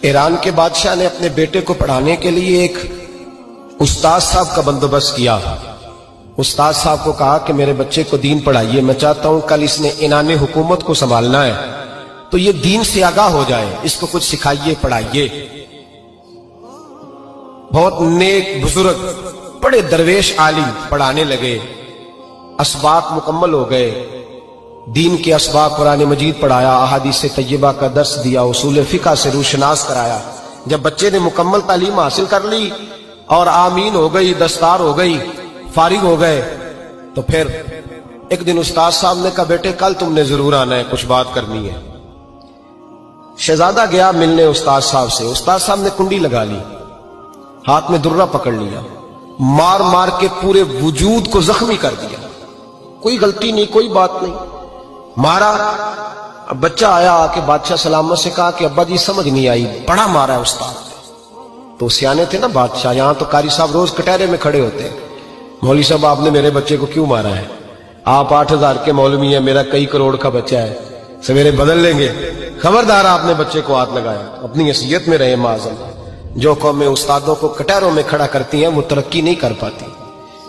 ایران کے بادشاہ نے اپنے بیٹے کو پڑھانے کے لیے ایک استاد صاحب کا بندوبست کیا۔ استاد صاحب کو کہا کہ میرے بچے کو دین پڑھائیے، میں چاہتا ہوں کل اس نے عنان حکومت کو سنبھالنا ہے تو یہ دین سے آگاہ ہو جائے، اس کو کچھ سکھائیے، پڑھائیے۔ بہت نیک بزرگ بڑے درویش عالم پڑھانے لگے، اسباق مکمل ہو گئے، دین کے اسباق قرآن مجید پڑھایا، احادیث طیبہ کا درس دیا، اصول فقہ سے روشناس کرایا۔ جب بچے نے مکمل تعلیم حاصل کر لی اور آمین ہو گئی، دستار ہو گئی، فارغ ہو گئے، تو پھر ایک دن استاد صاحب نے کہا بیٹے کل تم نے ضرور آنا ہے، کچھ بات کرنی ہے۔ شہزادہ گیا ملنے استاد صاحب سے، استاد صاحب نے کنڈی لگا لی، ہاتھ میں درہ پکڑ لیا، مار مار کے پورے وجود کو زخمی کر دیا، کوئی غلطی نہیں، کوئی بات نہیں، مارا۔ اب بچہ آیا آ کے بادشاہ سلامت سے کہا کہ ابا جی سمجھ نہیں آئی، بڑا مارا ہے استاد نے۔ تو سیانے تھے نا بادشاہ، یہاں تو قاری صاحب روز کٹہرے میں کھڑے ہوتے ہیں، مولوی صاحب آپ نے میرے بچے کو کیوں مارا ہے؟ آپ 8,000 کے مولوی ہیں، میرا کئی کروڑ کا بچہ ہے، سویرے بدل لیں گے، خبردار آپ نے بچے کو ہاتھ لگایا، اپنی حیثیت میں رہے معاذ۔ جو قومیں استادوں کو کٹہروں میں کھڑا کرتی ہیں وہ ترقی نہیں کر پاتی،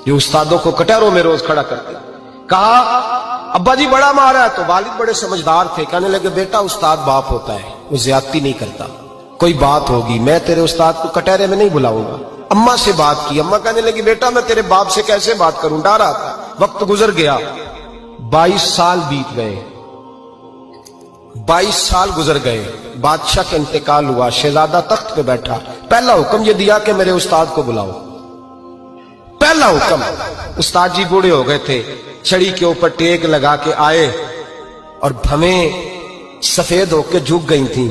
جو استادوں کو کٹہروں میں روز کھڑا کرتے ہیں۔ کہا ابا جی بڑا مارا ہے، تو والد بڑے سمجھدار تھے، کہنے لگے بیٹا استاد باپ ہوتا ہے، وہ زیادتی نہیں کرتا، کوئی بات ہوگی، میں تیرے استاد کو کٹہرے میں نہیں بلاؤں گا۔ اماں سے بات کی، اماں کہنے لگی بیٹا میں تیرے باپ سے کیسے بات کروں، ڈر رہا تھا۔ وقت گزر گیا، 22 سال بیت گئے، 22 سال گزر گئے، بادشاہ کا انتقال ہوا، شہزادہ تخت پہ بیٹھا، پہلا حکم یہ دیا کہ میرے استاد کو بلاؤ، پہلا حکم۔ استاد جی بوڑھے ہو گئے تھے، چھڑی کے اوپر ٹیک لگا کے آئے اور بھویں سفید ہو کے جھک گئی تھیں،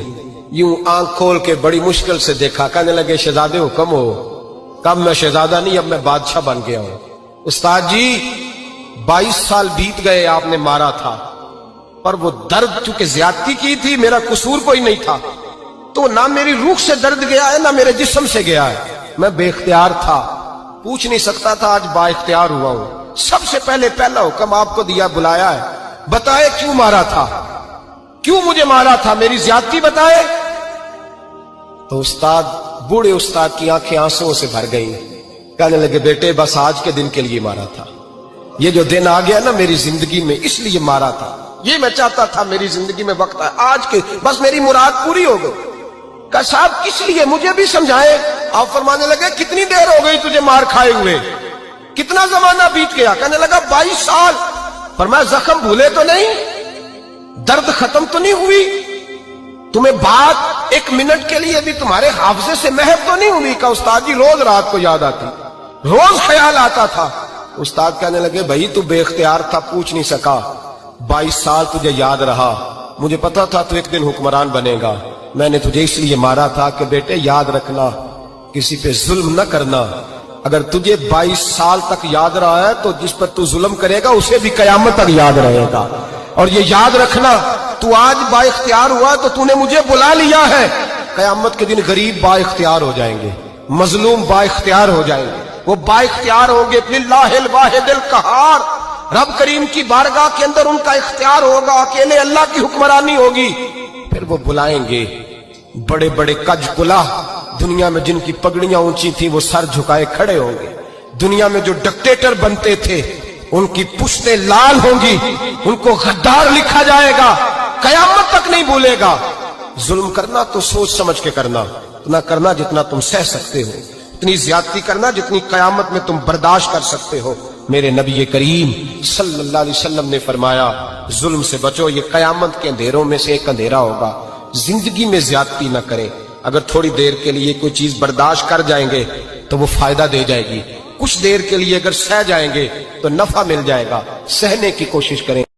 یوں آنکھ کھول کے بڑی مشکل سے دیکھا، کہنے لگے شہزادے حکم ہو۔ کب میں شہزادہ نہیں، اب میں بادشاہ بن گیا ہوں۔ استاد جی 22 سال بیت گئے، آپ نے مارا تھا، پر وہ درد چونکہ زیادتی کی تھی، میرا قصور کوئی نہیں تھا، تو نہ میری روح سے درد گیا ہے نہ میرے جسم سے گیا ہے، میں بے اختیار تھا، پوچھ نہیں سکتا تھا، آج با اختیار ہوا ہوں۔ سب سے پہلے پہلا حکم آپ کو دیا، بلایا ہے، بتائے کیوں مارا تھا، کیوں مجھے مارا تھا، میری زیادتی بتائے۔ تو استاد، بوڑھے استاد کی آنکھیں آنسوں سے بھر گئیں، کہنے لگے بیٹے بس آج کے دن کے لیے مارا تھا، یہ جو دن آ گیا نا میری زندگی میں، اس لیے مارا تھا، یہ میں چاہتا تھا میری زندگی میں وقت ہے، آج کے بس میری مراد پوری ہو گئی۔ کہا صاحب کس لیے، مجھے بھی سمجھائیں۔ آپ فرمانے لگے کتنی دیر ہو گئی تجھے مار کھائے ہوئے، کتنا زمانہ بیت گیا؟ کہنے لگا 22 سال۔ فرمایا زخم بھولے تو نہیں، درد ختم تو نہیں ہوئی، تمہیں بات 1 منٹ کے لیے بھی تمہارے حافظے سے محو تو نہیں ہوئی؟ کہ استاد جی روز رات کو یاد آتی، روز خیال آتا تھا۔ استاد کہنے لگے بھائی تو بے اختیار تھا، پوچھ نہیں سکا، 22 سال تجھے یاد رہا، مجھے پتا تھا تو ایک دن حکمران بنے گا، میں نے تجھے اس لیے مارا تھا کہ بیٹے یاد رکھنا، کسی پہ ظلم نہ کرنا، اگر تجھے 22 سال تک یاد رہا ہے تو جس پر تو ظلم کرے گا اسے بھی قیامت تک یاد رہے گا، اور یہ یاد رکھنا تو آج با اختیار ہوا تو تو نے مجھے بلا لیا ہے، قیامت کے دن غریب با اختیار ہو جائیں گے، مظلوم با اختیار ہو جائیں گے، وہ با اختیار ہوں گے، للہ الواحد القہار، رب کریم کی بارگاہ کے اندر ان کا اختیار ہوگا، اکیلے اللہ کی حکمرانی ہوگی، پھر وہ بلائیں گے بڑے بڑے کج کلا، دنیا میں جن کی پگڑیاں اونچی تھیں وہ سر جھکائے کھڑے ہوں گے، دنیا میں جو ڈکٹیٹر بنتے تھے ان کی پشتیں لال ہوں گی، ان کو غدار لکھا جائے گا، قیامت تک نہیں بھولے گا۔ ظلم کرنا تو سوچ سمجھ کے کرنا، اتنا کرنا جتنا تم سہ سکتے ہو، اتنی زیادتی کرنا جتنی قیامت میں تم برداشت کر سکتے ہو۔ میرے نبی کریم صلی اللہ علیہ وسلم نے فرمایا ظلم سے بچو، یہ قیامت کے اندھیروں میں سے ایک اندھیرا ہوگا، زندگی میں زیادتی نہ کریں، اگر تھوڑی دیر کے لیے کوئی چیز برداشت کر جائیں گے تو وہ فائدہ دے جائے گی، کچھ دیر کے لیے اگر سہ جائیں گے تو نفع مل جائے گا، سہنے کی کوشش کریں۔